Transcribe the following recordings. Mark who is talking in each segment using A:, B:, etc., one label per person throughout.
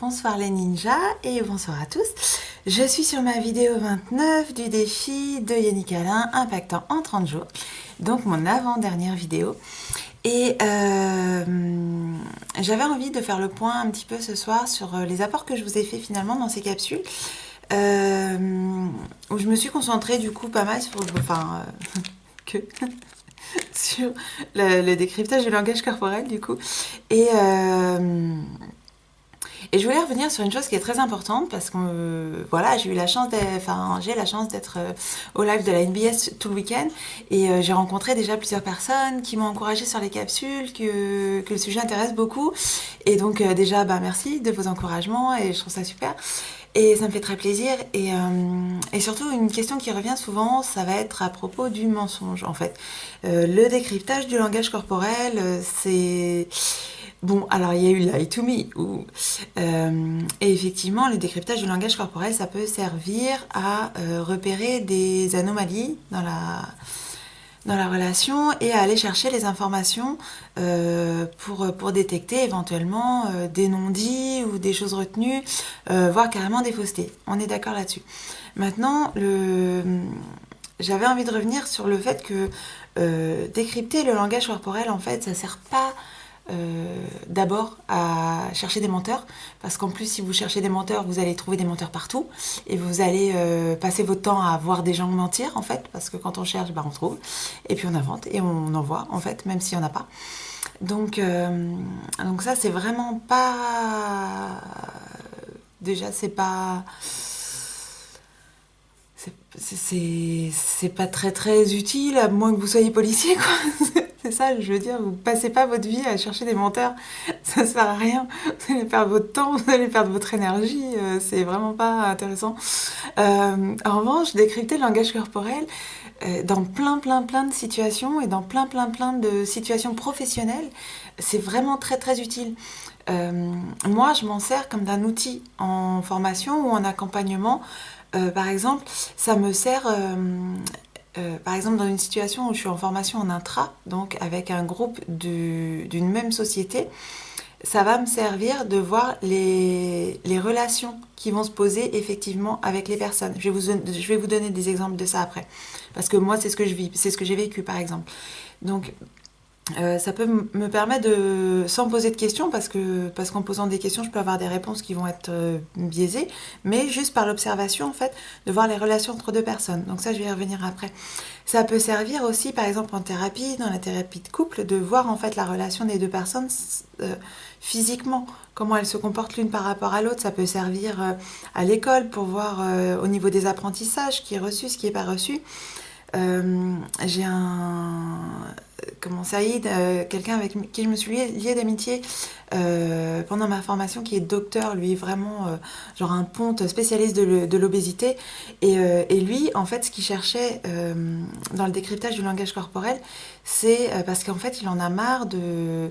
A: Bonsoir les ninjas et bonsoir à tous. Je suis sur ma vidéo 29 du défi de Yannick Alain impactant en 30 jours. Donc mon avant-dernière vidéo. Et j'avais envie de faire le point un petit peu ce soir sur les apports que je vous ai fait finalement dans ces capsules. Où je me suis concentrée du coup pas mal sur... que... sur le décryptage du langage corporel du coup. Et je voulais revenir sur une chose qui est très importante parce que voilà, j'ai la chance d'être au live de la NBS tout le week-end et j'ai rencontré déjà plusieurs personnes qui m'ont encouragée sur les capsules, que le sujet intéresse beaucoup. Et donc déjà, merci de vos encouragements et je trouve ça super. Et ça me fait très plaisir. Et surtout, une question qui revient souvent, ça va être à propos du mensonge, en fait. Le décryptage du langage corporel, c'est... Bon, alors il y a eu Lie to Me, et effectivement, le décryptage du langage corporel, ça peut servir à repérer des anomalies dans la relation et à aller chercher les informations pour détecter éventuellement des non-dits ou des choses retenues, voire carrément des faussetés. On est d'accord là-dessus. Maintenant, j'avais envie de revenir sur le fait que décrypter le langage corporel, en fait, ça ne sert pas d'abord à chercher des menteurs, parce qu'en plus si vous cherchez des menteurs, vous allez trouver des menteurs partout et vous allez passer votre temps à voir des gens mentir en fait, parce que quand on cherche, on trouve et puis on invente et on envoie en fait, même s'il n'y en a pas. Donc ça c'est vraiment pas... Déjà c'est pas... C'est pas très très utile, à moins que vous soyez policier, quoi. C'est ça, je veux dire, vous passez pas votre vie à chercher des menteurs, ça sert à rien. Vous allez perdre votre temps, vous allez perdre votre énergie, c'est vraiment pas intéressant. En revanche, décrypter le langage corporel dans plein de situations et dans plein de situations professionnelles, c'est vraiment très très utile. Moi, je m'en sers comme d'un outil en formation ou en accompagnement. Par exemple, ça me sert, par exemple, dans une situation où je suis en formation en intra, donc avec un groupe d'une même société, ça va me servir de voir les relations qui vont se poser effectivement avec les personnes. Je vais vous donner des exemples de ça après. Parce que moi, c'est ce que je vis, c'est ce que j'ai vécu, par exemple. Donc, ça peut me permettre de, sans poser de questions, parce qu'en posant des questions, je peux avoir des réponses qui vont être biaisées, mais juste par l'observation, en fait, de voir les relations entre deux personnes. Donc ça, je vais y revenir après. Ça peut servir aussi, par exemple, en thérapie, dans la thérapie de couple, de voir, en fait, la relation des deux personnes physiquement, comment elles se comportent l'une par rapport à l'autre. Ça peut servir à l'école pour voir au niveau des apprentissages, ce qui est reçu, ce qui n'est pas reçu. J'ai Saïd, quelqu'un avec qui je me suis liée d'amitié pendant ma formation, qui est docteur, lui vraiment genre un ponte spécialiste de l'obésité. Et lui, en fait, ce qu'il cherchait dans le décryptage du langage corporel, c'est parce qu'en fait, il en a marre de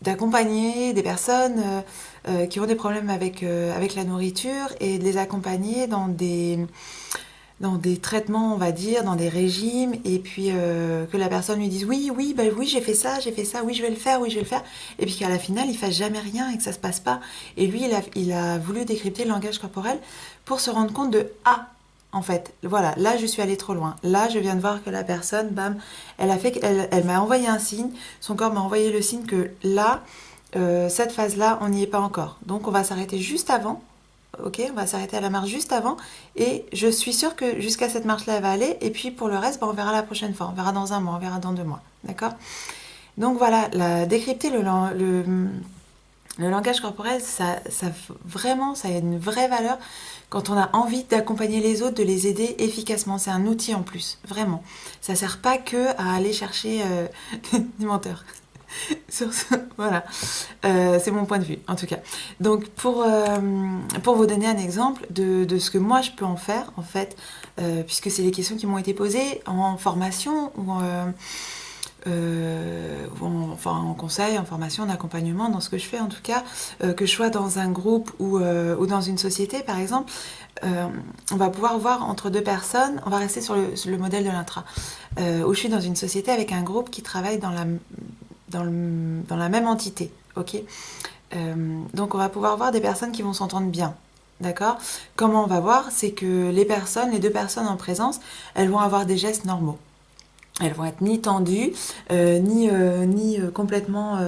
A: d'accompagner des personnes qui ont des problèmes avec la nourriture et de les accompagner dans des traitements, on va dire, dans des régimes, et puis que la personne lui dise oui, j'ai fait ça, oui, je vais le faire, et puis qu'à la finale, il fasse jamais rien et que ça se passe pas. Et lui, il a voulu décrypter le langage corporel pour se rendre compte de en fait, voilà, là je suis allée trop loin. Là, je viens de voir que la personne, bam, elle m'a envoyé un signe, son corps m'a envoyé le signe que là, cette phase-là, on n'y est pas encore. Donc on va s'arrêter juste avant. Ok, on va s'arrêter à la marche juste avant et je suis sûre que jusqu'à cette marche-là, elle va aller. Et puis pour le reste, on verra la prochaine fois. On verra dans un mois, on verra dans 2 mois. D'accord? Donc voilà, décrypter le langage corporel, vraiment, ça a une vraie valeur quand on a envie d'accompagner les autres, de les aider efficacement. C'est un outil en plus, vraiment. Ça ne sert pas que à aller chercher des menteurs. Sur ce, voilà, c'est mon point de vue en tout cas. Donc pour vous donner un exemple de ce que moi je peux en faire en fait, puisque c'est les questions qui m'ont été posées en formation enfin en conseil, en formation, en accompagnement, dans ce que je fais en tout cas, que je sois dans un groupe ou dans une société par exemple, on va pouvoir voir entre deux personnes, on va rester sur le modèle de l'intra, où je suis dans une société avec un groupe qui travaille dans la même entité, ok. Donc on va pouvoir voir des personnes qui vont s'entendre bien, d'accord. Comment on va voir? C'est que les deux personnes en présence, elles vont avoir des gestes normaux. Elles vont être ni tendues, ni complètement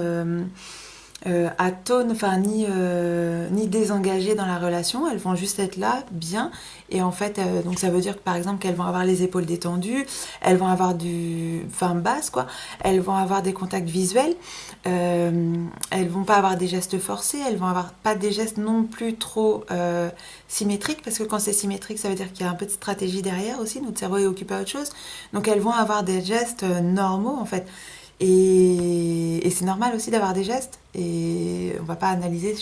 A: atone, enfin ni désengagées dans la relation, elles vont juste être là, bien. Et en fait, donc ça veut dire que par exemple qu'elles vont avoir les épaules détendues, elles vont avoir enfin basse quoi, elles vont avoir des contacts visuels, elles vont pas avoir des gestes forcés, elles vont avoir pas des gestes non plus trop symétriques, parce que quand c'est symétrique, ça veut dire qu'il y a un peu de stratégie derrière aussi, notre cerveau est occupé à autre chose. Donc elles vont avoir des gestes normaux en fait. Et c'est normal aussi d'avoir des gestes. Et on va pas analyser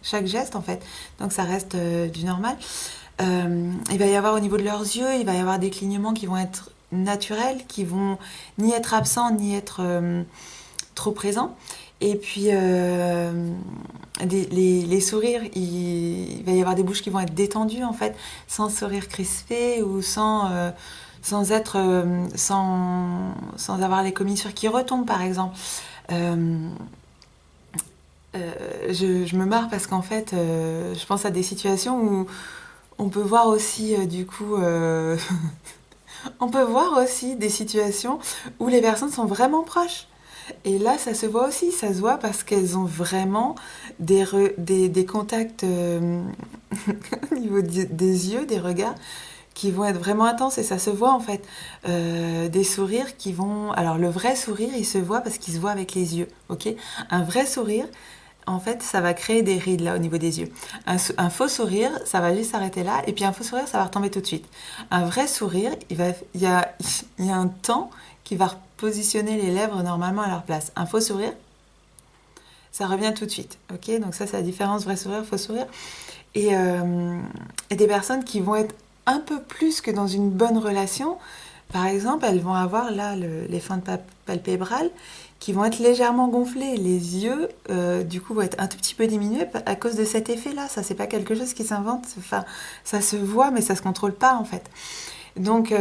A: chaque geste en fait. Donc ça reste du normal. Il va y avoir au niveau de leurs yeux, il va y avoir des clignements qui vont être naturels, qui vont ni être absents, ni être trop présents. Et puis les sourires, il va y avoir des bouches qui vont être détendues en fait, sans sourire crispé ou sans avoir les commissures qui retombent par exemple. Euh, je me marre parce qu'en fait, je pense à des situations où on peut voir aussi, on peut voir aussi des situations où les personnes sont vraiment proches. Et là, ça se voit aussi, ça se voit parce qu'elles ont vraiment des contacts au niveau des yeux, des regards, qui vont être vraiment intenses et ça se voit en fait. Des sourires qui vont... Alors le vrai sourire, il se voit parce qu'il se voit avec les yeux, ok. Un vrai sourire, en fait, ça va créer des rides là au niveau des yeux. Un faux sourire, ça va juste s'arrêter là, et puis un faux sourire, ça va retomber tout de suite. Un vrai sourire, il y a un temps qui va repositionner les lèvres normalement à leur place. Un faux sourire, ça revient tout de suite, ok. Donc ça, c'est la différence vrai sourire, faux sourire. Et, euh, et des personnes qui vont être un peu plus que dans une bonne relation, par exemple, elles vont avoir là les feintes palpébrales qui vont être légèrement gonflées. Les yeux, du coup, vont être un tout petit peu diminués à cause de cet effet-là. Ça, c'est pas quelque chose qui s'invente. Enfin, ça se voit, mais ça se contrôle pas en fait. Donc,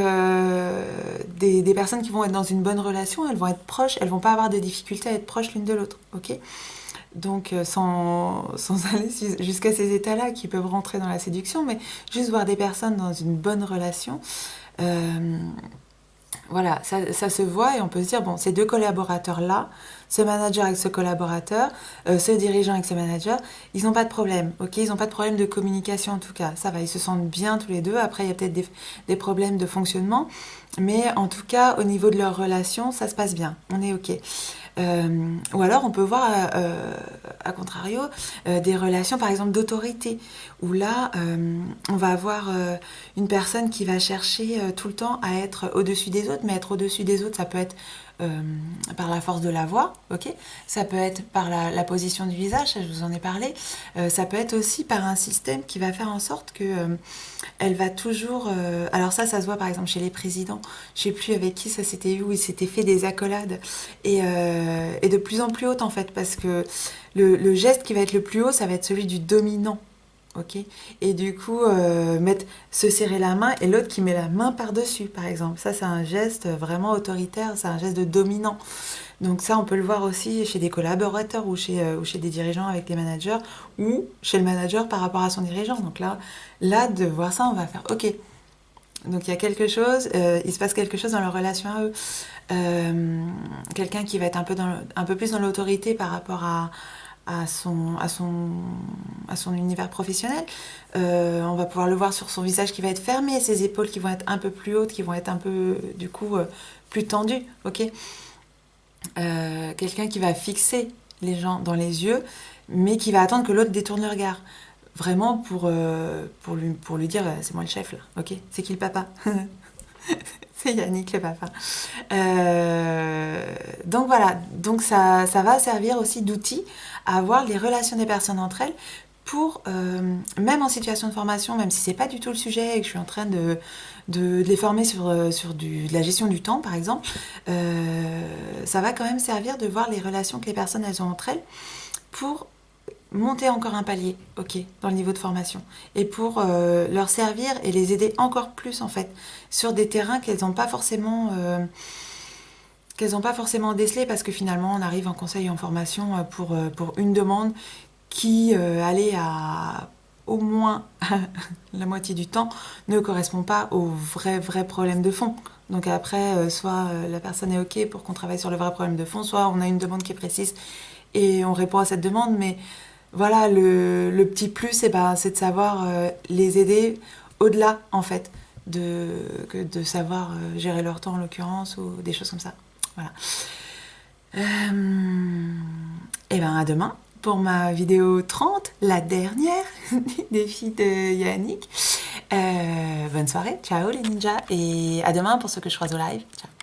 A: des personnes qui vont être dans une bonne relation, elles vont être proches, elles vont pas avoir de difficulté à être proches l'une de l'autre, ok. Donc, sans aller jusqu'à ces états-là qui peuvent rentrer dans la séduction, mais juste voir des personnes dans une bonne relation, euh, voilà, ça se voit et on peut se dire, bon, ces deux collaborateurs-là, ce manager avec ce collaborateur, ce dirigeant avec ce manager, ils n'ont pas de problème, ok. Ils n'ont pas de problème de communication en tout cas, ça va, ils se sentent bien tous les deux. Après, il y a peut-être des problèmes de fonctionnement, mais en tout cas, au niveau de leur relation, ça se passe bien, on est ok. Ou alors on peut voir, à contrario, des relations par exemple d'autorité, où là on va avoir une personne qui va chercher tout le temps à être au-dessus des autres, mais être au-dessus des autres, ça peut être euh, par la force de la voix, ok. Ça peut être par la position du visage, ça, je vous en ai parlé. Ça peut être aussi par un système qui va faire en sorte que elle va toujours. Alors ça se voit par exemple chez les présidents. Je sais plus avec qui ça s'était eu, où ils s'étaient fait des accolades et de plus en plus haute en fait, parce que le geste qui va être le plus haut, ça va être celui du dominant. Ok. Et du coup, se serrer la main et l'autre qui met la main par-dessus, par exemple. Ça, c'est un geste vraiment autoritaire, c'est un geste de dominant. Donc ça, on peut le voir aussi chez des collaborateurs ou chez des dirigeants avec les managers ou chez le manager par rapport à son dirigeant. Donc là de voir ça, on va faire OK. Donc il y a quelque chose, il se passe quelque chose dans leur relation à eux. Quelqu'un qui va être un peu plus dans l'autorité par rapport à son univers professionnel. On va pouvoir le voir sur son visage qui va être fermé, ses épaules qui vont être un peu plus hautes, qui vont être un peu, du coup, plus tendues. Ok. Quelqu'un qui va fixer les gens dans les yeux, mais qui va attendre que l'autre détourne le regard. Vraiment pour lui dire c'est moi le chef là, ok. C'est qui le papa? C'est Yannick le papa. Donc voilà, donc ça va servir aussi d'outil à voir les relations des personnes entre elles pour, même en situation de formation, même si c'est pas du tout le sujet et que je suis en train de les former sur de la gestion du temps par exemple, ça va quand même servir de voir les relations que les personnes elles ont entre elles pour monter encore un palier, ok, dans le niveau de formation, et pour leur servir et les aider encore plus en fait sur des terrains qu'elles n'ont pas forcément qu'elles n'ont pas forcément décelé parce que finalement on arrive en conseil et en formation pour une demande qui allait à au moins la moitié du temps ne correspond pas au vrai problème de fond. Donc après, soit la personne est OK pour qu'on travaille sur le vrai problème de fond, soit on a une demande qui est précise et on répond à cette demande. Mais voilà, le petit plus, c'est de savoir les aider au-delà, en fait, que de savoir gérer leur temps, en l'occurrence, ou des choses comme ça. Voilà. Et ben à demain pour ma vidéo 30, la dernière des filles de Yannick. Bonne soirée, ciao les ninjas, et à demain pour ceux que je croise au live. Ciao.